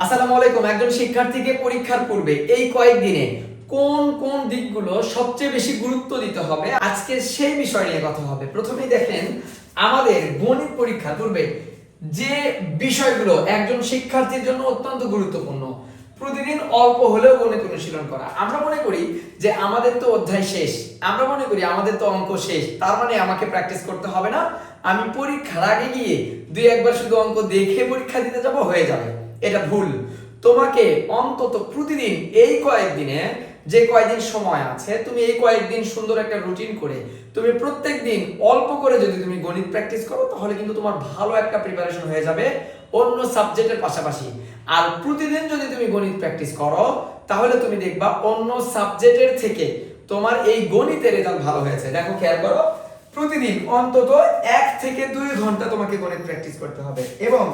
আসসালামু আলাইকুম। একজন শিক্ষার্থীকে পরীক্ষার পূর্বে এই কয়েকদিনে কোন কোন দিকগুলো সবচেয়ে বেশি গুরুত্ব দিতে হবে, আজকে সেই বিষয় নিয়ে কথা হবে। প্রথমেই দেখেন, আমাদের গণিত পরীক্ষার পূর্বে যে বিষয়গুলো একজন শিক্ষার্থীর জন্য অত্যন্ত গুরুত্বপূর্ণ, প্রতিদিন অল্প হলেও গণিত অনুশীলন করা। আমরা মনে করি যে আমাদের তো অধ্যায় শেষ, আমরা মনে করি আমাদের তো অঙ্ক শেষ, তার মানে আমাকে প্র্যাকটিস করতে হবে না, আমি পরীক্ষার আগে গিয়ে দুই একবার শুধু অঙ্ক দেখে পরীক্ষা দিতে যাব, হয়ে যাবে। এটা ভুল। তোমাকে অন্তত প্রতিদিন এই কয়েকদিনে, যে কয়েকদিন সময় আছে, তুমি এই কয়েকদিন সুন্দর একটা রুটিন করে তুমি প্রত্যেক দিন অল্প করে যদি তুমি গণিত প্র্যাকটিস করো, তাহলে কিন্তু তোমার ভালো একটা প্রিপারেশন হয়ে যাবে অন্য সাবজেক্টের পাশাপাশি। আর প্রতিদিন যদি তুমি গণিত প্র্যাকটিস করো, তাহলে তুমি দেখবা অন্য সাবজেক্টের থেকে তোমার এই গণিতের রেজাল্ট ভালো হয়েছে। দেখো, খেয়াল করো, প্রতিদিন অন্তত 1 থেকে 2 ঘন্টা তোমাকে গণিত প্র্যাকটিস করতে হবে, এবং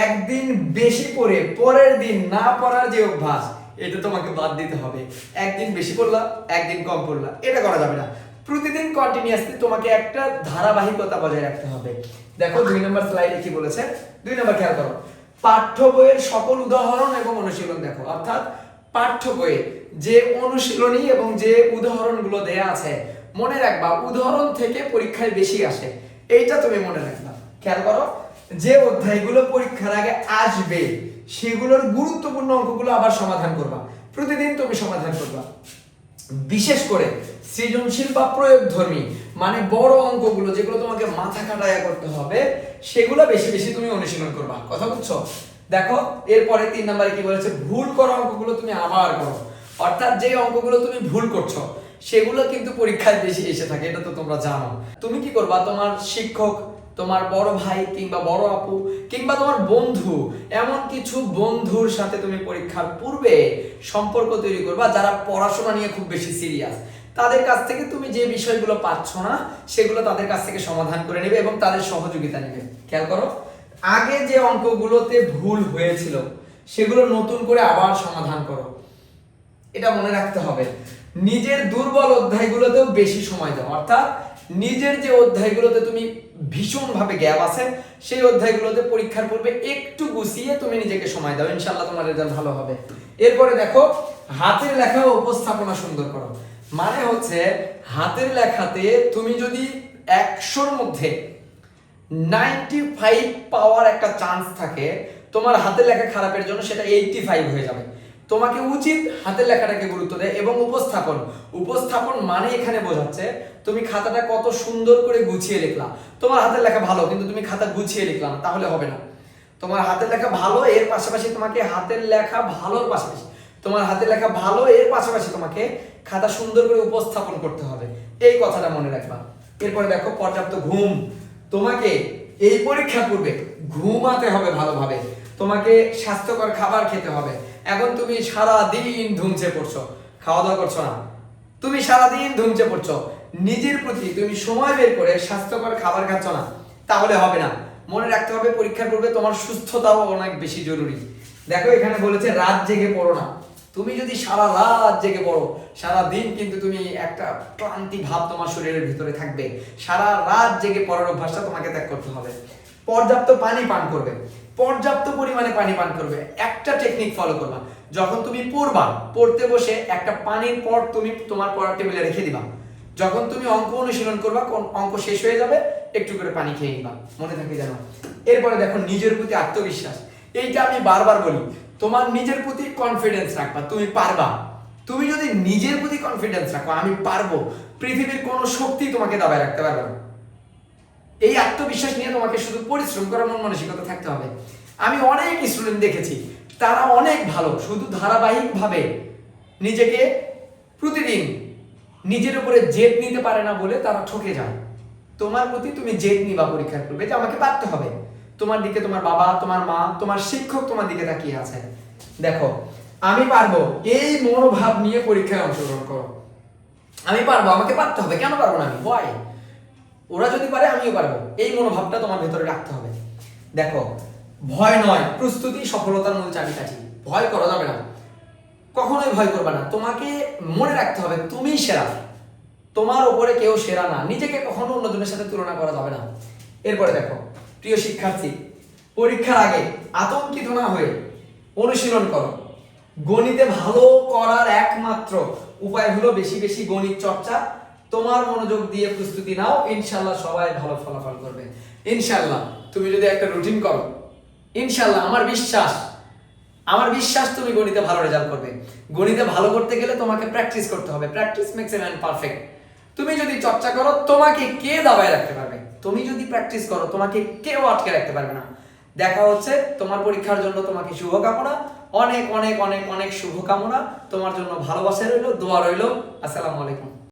একদিন বেশি পড়ে পরের দিন না পড়ার যে অভ্যাস, এটা তোমাকে বাদ দিতে হবে। একদিন বেশি পড়লা, একদিন কম পড়লা, এটা করা যাবে না। প্রতিদিন কন্টিনিউয়াসলি তোমাকে একটা ধারাবাহিকতা বজায় রাখতে হবে। দেখো 2 নম্বর স্লাইডে কি বলেছে। 2 নম্বর খেয়াল করো, পাঠ্য বইয়ের সকল উদাহরণ এবং অনুশীলন দেখো। অর্থাৎ পাঠ্য বইয়ে যে অনুশীলনী এবং যে উদাহরণগুলো দেয়া আছে, মনে রাখবা উদাহরণ থেকে পরীক্ষায় বেশি আসে, এইটা তুমি মনে রাখবা। খেয়াল করো, যে অধ্যায়গুলো পরীক্ষার আগে আসবে সেগুলোর গুরুত্বপূর্ণ অঙ্কগুলো আবার সমাধান করবা, প্রতিদিন তুমি সমাধান করবা। বিশেষ করে সৃজনশীল বা প্রয়োগধর্মী, মানে বড় অঙ্কগুলো যেগুলো তোমাকে মাথা খাটায়া করতে হবে, সেগুলো বেশি বেশি তুমি অনুশীলন করবা। কথা বুঝছো? দেখো এরপরে 3 নম্বরে কি বলেছে, ভুল করা অঙ্কগুলো তুমি আবার করো। অর্থাৎ যে অঙ্কগুলো তুমি ভুল করছো সেগুলো কিন্তু পরীক্ষায় বেশি এসে থাকে, এটা তো তোমরা জানো। তুমি কি করবা, তোমার শিক্ষক, তোমার বড় ভাই কিংবা বড় আপু কিংবা তোমার বন্ধু, এমন কিছু বন্ধুর সাথে তুমি পরীক্ষার পূর্বে সম্পর্ক তৈরি করবা যারা পড়াশোনা নিয়ে খুব বেশি সিরিয়াস। তাদের কাছ থেকে তুমি যে বিষয়গুলো পাচ্ছ না, সেগুলো তাদের কাছ থেকে সমাধান করে নেবে এবং তাদের সহযোগিতা নেবে। খেয়াল করো, আগে যে অঙ্কগুলোতে ভুল হয়েছিল সেগুলো নতুন করে আবার সমাধান করো, এটা মনে রাখতে হবে। নিজের দুর্বল অধ্যায়গুলোতেও বেশি সময় দাও। অর্থাৎ নিজের যে অধ্যায়গুলোতে তুমি ভীষণভাবে গ্যাপ আছে, সেই অধ্যায়গুলোতে পরীক্ষার পূর্বে একটু গুছিয়ে তুমি নিজেকে সময় দাও, ইনশাআল্লাহ তোমার রেজাল্ট ভালো হবে। এরপরে দেখো, হাতের লেখা ও উপস্থাপনা সুন্দর করো। মানে হচ্ছে, হাতের লেখাতে তুমি যদি 100-র মধ্যে 95 পাওয়ার একটা চান্স থাকে, তোমার হাতের লেখা খারাপের জন্য সেটা 85 হয়ে যাবে। তোমাকে উচিত হাতের লেখাটাকে গুরুত্ব দেয়। এবং উপস্থাপন, উপস্থাপন মানে এখানে বোঝাচ্ছে তুমি খাতাটা কত সুন্দর করে গুছিয়ে লিখলা। তোমার হাতের লেখা ভালো কিন্তু তুমি খাতা গুছিয়ে লিখলা না, তাহলে হবে না। তোমার হাতের লেখা ভালো, এর পাশাপাশি তোমাকে হাতের লেখা ভালোর পাশাপাশি তোমার হাতের লেখা ভালো, এর পাশাপাশি তোমাকে খাতা সুন্দর করে উপস্থাপন করতে হবে, এই কথাটা মনে রাখবা। এরপরে দেখো, পর্যাপ্ত ঘুম। তোমাকে এই পরীক্ষার পূর্বে ঘুমাতে হবে ভালোভাবে, তোমাকে স্বাস্থ্যকর খাবার খেতে হবে। এখন তুমি সারা দিন ধুমচে পড়ছো, খাওয়া দাওয়া করছো না, তুমি সারা দিন ধুমচে পড়ছো, নিজের প্রতি তুমি সময় বের করে স্বাস্থ্যকর খাবার খাচ্ছ না, তাহলে হবে না। মনে রাখতে হবে পরীক্ষার পূর্বে তোমার সুস্থতাও অনেক বেশি জরুরি। দেখো এখানে বলেছে রাত জেগে পড়ো না। তুমি যদি সারা রাত জেগে পড়ো, সারা দিন কিন্তু তুমি একটা ক্লান্তি ভাব তোমার শরীরের ভিতরে থাকবে। সারা রাত জেগে পড়ার অভ্যাসটা তোমাকে ত্যাগ করতে হবে। পর্যাপ্ত পানি পান করবে, পর্যাপ্ত পরিমাণে পানি পান করবে। একটা টেকনিক ফলো করবা, যখন তুমি পড়বা, পড়তে বসে একটা পানির পট তুমি তোমার পড়ার টেবিলে রেখে দিবা। যখন তুমি অঙ্ক অনুশীলন করবা, কোন অঙ্ক শেষ হয়ে যাবে, একটু করে পানি খেয়ে নিবা, মনে থাকে যেন। এরপরে দেখো, নিজের প্রতি আত্মবিশ্বাস। এইটা আমি বারবার বলি, তোমার নিজের প্রতি কনফিডেন্স রাখবা, তুমি পারবা। তুমি যদি নিজের প্রতি কনফিডেন্স রাখো, আমি পারবো, পৃথিবীর কোনো শক্তি তোমাকে দাবায় রাখতে পারবে না। এই আত্মবিশ্বাস নিয়ে তোমাকে শুধু পরিশ্রম করার মন মানসিকতা থাকতে হবে। আমি অনেক স্টুডেন্ট দেখেছি, তারা অনেক ভালো, শুধু ধারাবাহিকভাবে নিজেকে প্রতিদিন নিজের উপরে জেদ নিতে পারে না বলে তারা ঠকে যায়। তোমার প্রতি তুমি জেদ নিবা পরীক্ষার পূর্বে, যে আমাকে পারতে হবে। তোমার দিকে তোমার বাবা, তোমার মা, তোমার শিক্ষক তোমার দিকে তাকিয়ে আছে। দেখো, আমি পারবো, এই মনোভাব নিয়ে পরীক্ষায় অংশগ্রহণ করো। আমি পারবো, আমাকে পারতে হবে, কেন পারবো না আমি, ভয়। ওরা যদি পারে আমিও পারবো, এই মনোভাবটা তোমার ভেতরে রাখতে হবে। দেখো, ভয় নয়, প্রস্তুতি সফলতার মূল চাবিকাঠি। ভয় করা যাবে না, কখনোই ভয় করবে না। তোমাকে মনে রাখতে হবে তুমিই সেরা, তোমার উপরে কেউ সেরা না। নিজেকে কখনো অন্যজনের সাথে তুলনা করা যাবে না। এরপরে দেখো, প্রিয় শিক্ষার্থী, পরীক্ষার আগে আতঙ্কিত না হয়ে অনুশীলন করো। গণিতে ভালো করার একমাত্র উপায় হলো বেশি বেশি গণিত চর্চা। তোমার মনোযোগ দিয়ে প্রস্তুতি নাও, ইনশাআল্লাহ সবাই ভালো ফলাফল করবে। ইনশাআল্লাহ তুমি যদি একটা রুটিন করো, ইনশাআল্লাহ আমার বিশ্বাস তুমি গণিতে ভালো রেজাল্ট করবে। গণিতে ভালো করতে গেলে তোমাকে প্র্যাকটিস করতে হবে। Practice makes a man perfect. তুমি যদি চর্চা করো তোমাকে কে দাবায় রাখতে পারবে? তুমি যদি প্র্যাকটিস করো তোমাকে কেউ আটকে রাখতে পারবে না। দেখা হচ্ছে তোমার পরীক্ষার জন্য। তোমাকে শুভকামনা, অনেক অনেক অনেক অনেক শুভকামনা। তোমার জন্য ভালোবাসা রইলো, দোয়া রইলো। আসসালামু আলাইকুম।